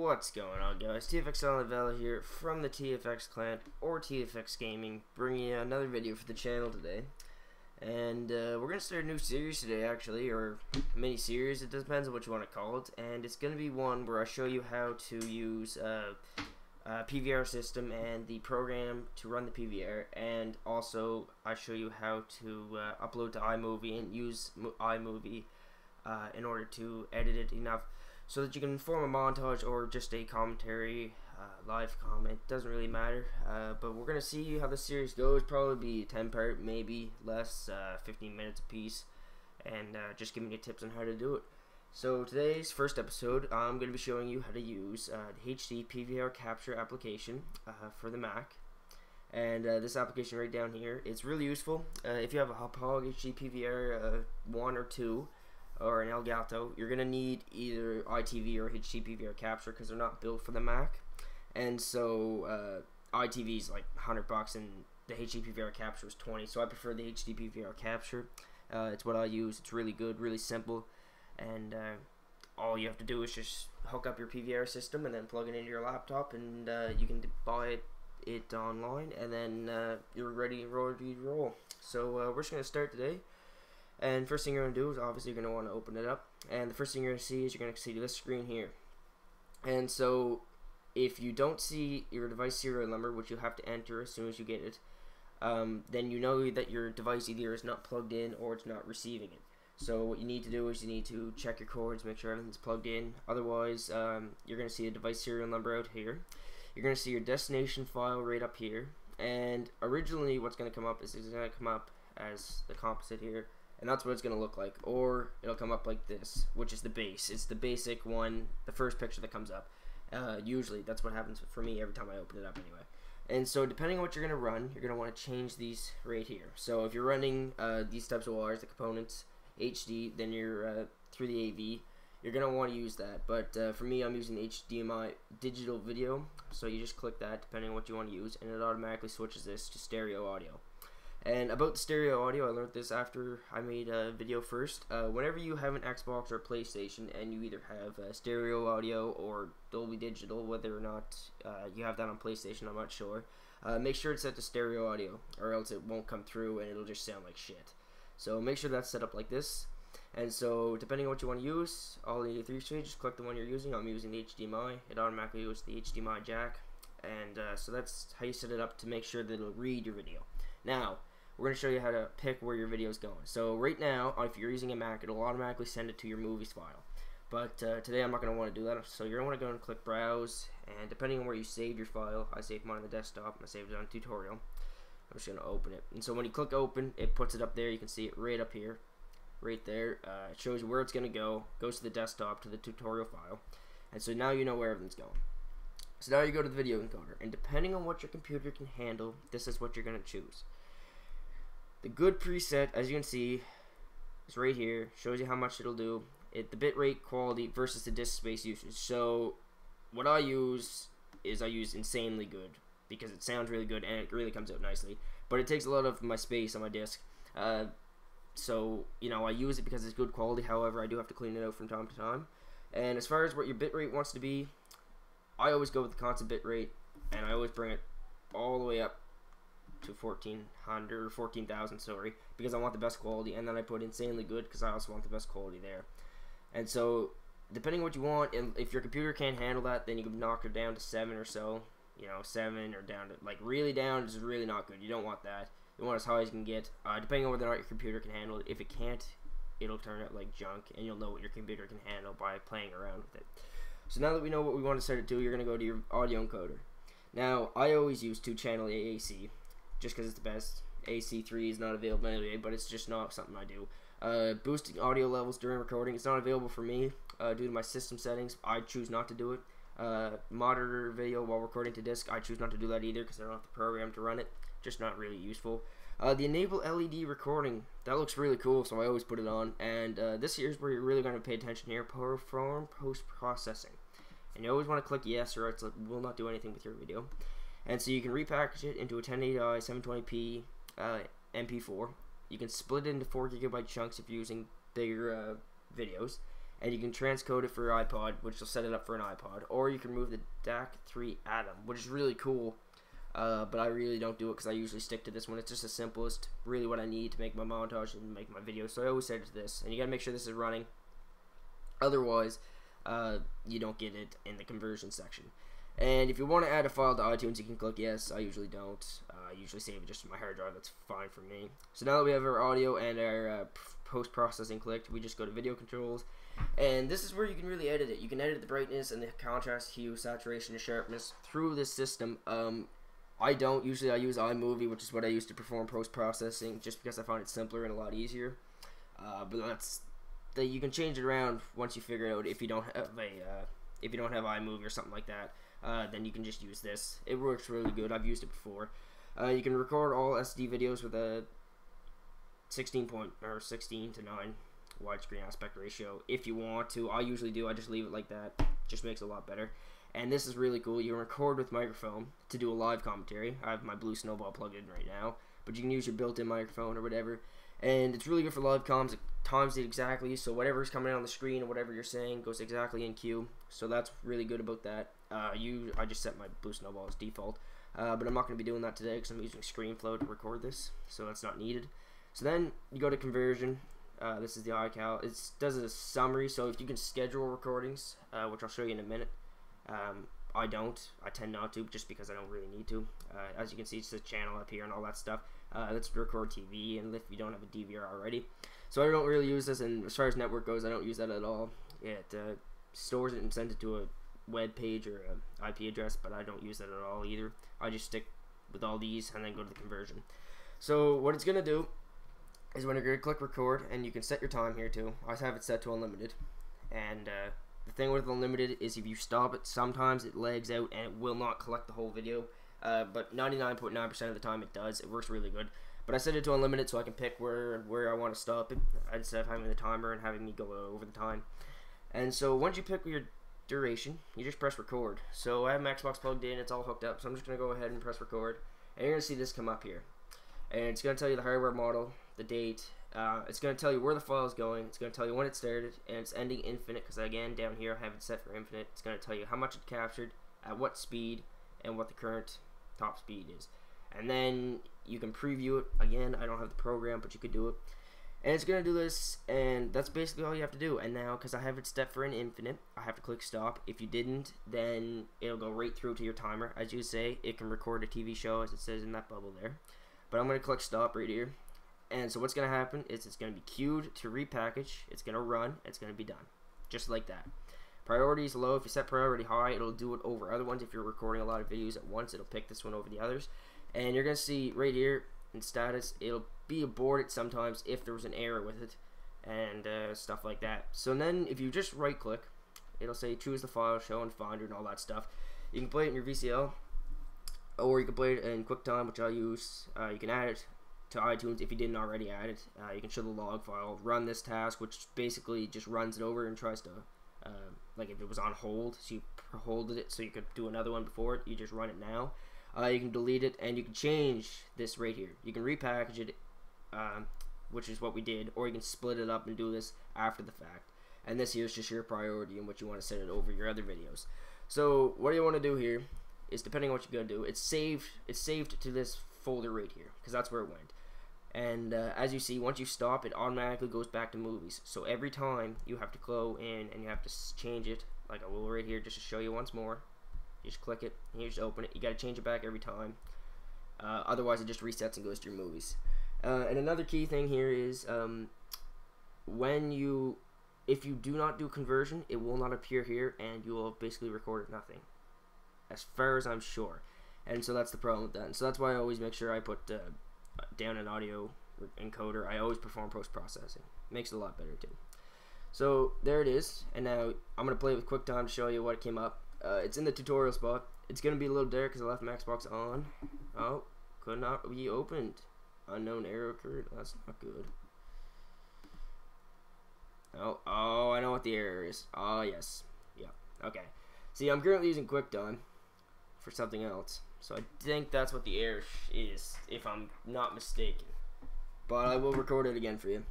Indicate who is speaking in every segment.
Speaker 1: What's going on, guys? TFX Vela here from the TFX clan, or TFX Gaming, bringing you another video for the channel today. And we're going to start a new series today, actually, or mini-series, it depends on what you want to call it. And it's going to be one where I show you how to use a PVR system and the program to run the PVR. And also, I show you how to upload to iMovie and use iMovie in order to edit it enough so that you can form a montage or just a commentary, live comment, doesn't really matter, but we're going to see how this series goes. Probably be 10-part, maybe less, 15 minutes a piece, and just giving you tips on how to do it. So today's first episode, I'm going to be showing you how to use the HD PVR capture application for the Mac. And this application right down here, it's really useful. If you have a Hauppauge HD PVR 1 or 2, or an Elgato, you're going to need either ITV or HD PVR capture because they're not built for the Mac. And so ITV is like $100 and the HD PVR capture is 20, so I prefer the HD PVR capture. It's what I use. It's really good, really simple, and all you have to do is just hook up your PVR system and then plug it into your laptop, and you can buy it online, and then you're ready to roll. So we're just going to start today. And first thing you're going to do is obviously you're going to want to open it up, and the first thing you're going to see is you're going to see this screen here. And so if you don't see your device serial number, which you have to enter as soon as you get it, then you know that your device either is not plugged in or it's not receiving it. So what you need to do is you need to check your cords, make sure everything's plugged in. Otherwise, you're going to see a device serial number out here. You're going to see your destination file right up here. And originally what's going to come up is it's going to come up as the composite here. And that's what it's going to look like, or it'll come up like this, which is the base. It's the basic one, the first picture that comes up. Usually, that's what happens for me every time I open it up anyway. And so, depending on what you're going to run, you're going to want to change these right here. So, if you're running these types of wires, the components, HD, then you're through the AV, you're going to want to use that. But for me, I'm using HDMI digital video, so you just click that depending on what you want to use, and it automatically switches this to stereo audio. And about the stereo audio, I learned this after I made a video first. Whenever you have an Xbox or a PlayStation and you either have stereo audio or Dolby Digital, whether or not you have that on PlayStation, I'm not sure, make sure it's set to stereo audio, or else it won't come through and it'll just sound like shit. So make sure that's set up like this. And so depending on what you want to use, all the 3 stages, click the one you're using. I'm using the HDMI. It automatically goes to the HDMI jack. And so that's how you set it up to make sure that it'll read your video. Now, we're going to show you how to pick where your video is going. So right now, if you're using a Mac, it'll automatically send it to your movies file. But today I'm not going to want to do that. So you're going to want to go and click Browse, and depending on where you saved your file, I saved mine on the desktop, and I saved it on Tutorial. I'm just going to open it. And so when you click Open, it puts it up there. You can see it right up here, right there. It shows you where it's going to go. Goes to the desktop, to the tutorial file. And so now you know where everything's going. So now you go to the video encoder, and depending on what your computer can handle, this is what you're going to choose. The good preset, as you can see, is right here. Shows you how much it'll do. The bitrate quality versus the disk space usage. So what I use is I use insanely good because it sounds really good and it really comes out nicely. But it takes a lot of my space on my disk. So you know, I use it because it's good quality. However, I do have to clean it out from time to time. And as far as what your bitrate wants to be, I always go with the constant bitrate, and I always bring it all the way up to 1400 or 14,000, sorry, because I want the best quality, and then I put insanely good because I also want the best quality there. And so depending on what you want, and if your computer can't handle that, then you can knock it down to 7 or so, you know, 7 or down to, like, really down is really not good. You don't want that. You want as high as you can get, depending on whether or not your computer can handle it. If it can't, it'll turn out like junk, and you'll know what your computer can handle by playing around with it. So now that we know what we want to set it to, you're going to go to your audio encoder. Now, I always use 2-channel AAC, just because it's the best. AC3 is not available anyway, but it's just not something I do. Boosting audio levels during recording, it's not available for me due to my system settings. I choose not to do it. Monitor video while recording to disk, I choose not to do that either because I don't have the program to run it. Just not really useful. The enable LED recording, that looks really cool, so I always put it on. And this here's where you're really going to pay attention here. Perform post-processing. And you always want to click yes, or else it will not do anything with your video. And so you can repackage it into a 1080i 720p MP4. You can split it into 4 GB chunks if you're using bigger videos. and you can transcode it for your iPod, which will set it up for an iPod, or you can remove the DAC3 Atom, which is really cool. But I really don't do it because I usually stick to this one. It's just the simplest, really what I need to make my montage and make my videos. So I always set it to this, and you gotta make sure this is running. Otherwise, you don't get it in the conversion section. And if you want to add a file to iTunes, you can click yes. I usually don't. I usually save it just to my hard drive. That's fine for me. So now that we have our audio and our post-processing clicked, we just go to video controls. And this is where you can really edit it. You can edit the brightness and the contrast, hue, saturation, and sharpness through this system. I don't. Usually I use iMovie, which is what I use to perform post-processing, just because I find it simpler and a lot easier. But you can change it around once you figure it out. If you don't have iMovie or something like that, then you can just use this. It works really good. I've used it before. You can record all SD videos with a 16 to 9 widescreen aspect ratio if you want to. I usually do. I just leave it like that. Just makes it a lot better. And this is really cool. You can record with microphone to do a live commentary. I have my Blue Snowball plugged in right now, but you can use your built-in microphone or whatever. And it's really good for live comms. It times it exactly, so whatever's coming out on the screen and whatever you're saying goes exactly in cue. So that's really good about that. I just set my Blue Snowball as default, but I'm not going to be doing that today because I'm using ScreenFlow to record this, so that's not needed. So then you go to conversion. This is the iCal. It does a summary, so if you can schedule recordings, which I'll show you in a minute. I don't. I tend not to, just because I don't really need to. As you can see, it's the channel up here and all that stuff. Let's record TV, and if you don't have a DVR already. So I don't really use this, and as far as network goes, I don't use that at all. It stores it and sends it to a web page or an IP address, but I don't use that at all either. I just stick with all these and then go to the conversion. So what it's going to do is when you're going to click record, and you can set your time here too. I have it set to unlimited, and the thing with unlimited is if you stop it, sometimes it lags out and it will not collect the whole video. But 99.9% of the time it does. It works really good. But I set it to unlimited so I can pick where I want to stop it instead of having the timer and having me go over the time. And so once you pick your duration, you just press record. So I have my Xbox plugged in. It's all hooked up. So I'm just going to go ahead and press record. And you're going to see this come up here. And it's going to tell you the hardware model, the date. It's going to tell you where the file is going. It's going to tell you when it started, and it's ending infinite because, again, down here I have it set for infinite. It's going to tell you how much it captured, at what speed, and what the current top speed is. And then you can preview it. Again, I don't have the program, but you could do it. And it's going to do this, and that's basically all you have to do. And now, because I have it set for an infinite, I have to click stop. If you didn't, then it'll go right through to your timer. As you say, it can record a TV show, as it says in that bubble there. But I'm going to click stop right here. And so what's going to happen is it's going to be queued to repackage. It's going to run. It's going to be done. Just like that. Priority is low. If you set priority high, it'll do it over other ones. If you're recording a lot of videos at once, it'll pick this one over the others. And you're going to see right here in status, it'll be aborted sometimes if there was an error with it and stuff like that. So then if you just right click, it'll say choose the file, show in Finder, and all that stuff. You can play it in your VCL, or you can play it in QuickTime, which I'll use. You can add it to iTunes if you didn't already add it. You can show the log file, run this task, which basically just runs it over and tries to, like if it was on hold, so you holded it so you could do another one before it, you just run it now. You can delete it, and you can change this right here. You can repackage it, which is what we did, or you can split it up and do this after the fact. And this here is just your priority and what you want to set it over your other videos. So what you want to do here is, depending on what you're going to do, it's saved to this folder right here, because that's where it went. And as you see, once you stop, it automatically goes back to movies. So every time you have to go in and you have to change it, like I will right here, just to show you once more. You just click it and you just open it. You got to change it back every time. Otherwise, it just resets and goes to your movies. And another key thing here is if you do not do conversion, it will not appear here, and you will basically record nothing, as far as I'm sure. And so that's the problem with that. And so that's why I always make sure I put down an audio encoder. I always perform post-processing. Makes it a lot better too. So there it is. And now I'm going to play it with QuickTime to show you what came up. It's in the tutorial spot. It's going to be a little dark because I left my Xbox on. Oh, could not be opened. Unknown error occurred. That's not good. Oh, I know what the error is. Oh, yes. Yeah, okay. See, I'm currently using QuickTime for something else. So I think that's what the error is, if I'm not mistaken. But I will record it again for you.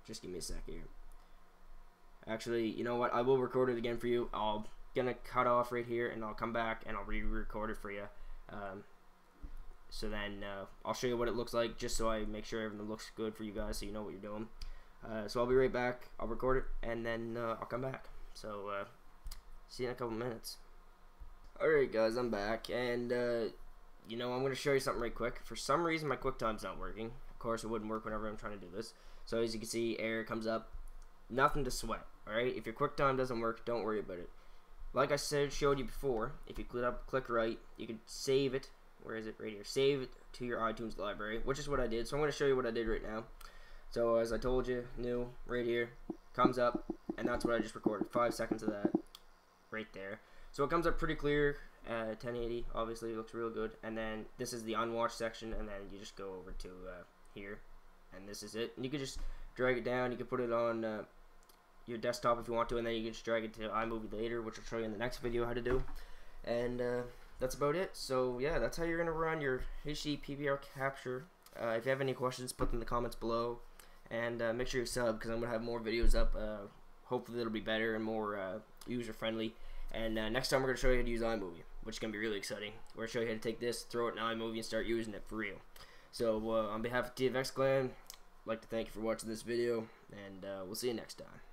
Speaker 1: Just give me a sec here. Actually, you know what? I will record it again for you. I'll gonna cut off right here, and I'll come back and I'll re-record it for you. So then I'll show you what it looks like, just so I make sure everything looks good for you guys, so you know what you're doing. So I'll be right back. I'll record it, and then I'll come back. So see you in a couple minutes. Alright guys, I'm back, and you know, I'm going to show you something right quick. For some reason my QuickTime's not working. Of course it wouldn't work whenever I'm trying to do this. So as you can see, error comes up. Nothing to sweat, alright? If your QuickTime doesn't work, don't worry about it. Like I showed you before, if you click right, you can save it. Where is it? Right here. Save it to your iTunes library, which is what I did. So I'm going to show you what I did right now. So as I told you, new, right here, comes up, and that's what I just recorded. 5 seconds of that, right there. So it comes up pretty clear, 1080, obviously, it looks real good. And then this is the unwatched section, and then you just go over to here, and this is it. And you can just drag it down, you can put it on your desktop if you want to, and then you can just drag it to iMovie later, which I'll show you in the next video how to do. And that's about it. So yeah, that's how you're going to run your HD PVR capture. If you have any questions, put them in the comments below. And make sure you sub, because I'm going to have more videos up. Hopefully it'll be better and more user-friendly. And next time we're going to show you how to use iMovie, which is going to be really exciting. We're going to show you how to take this, throw it in iMovie, and start using it for real. So on behalf of TFX Clan, I'd like to thank you for watching this video, and we'll see you next time.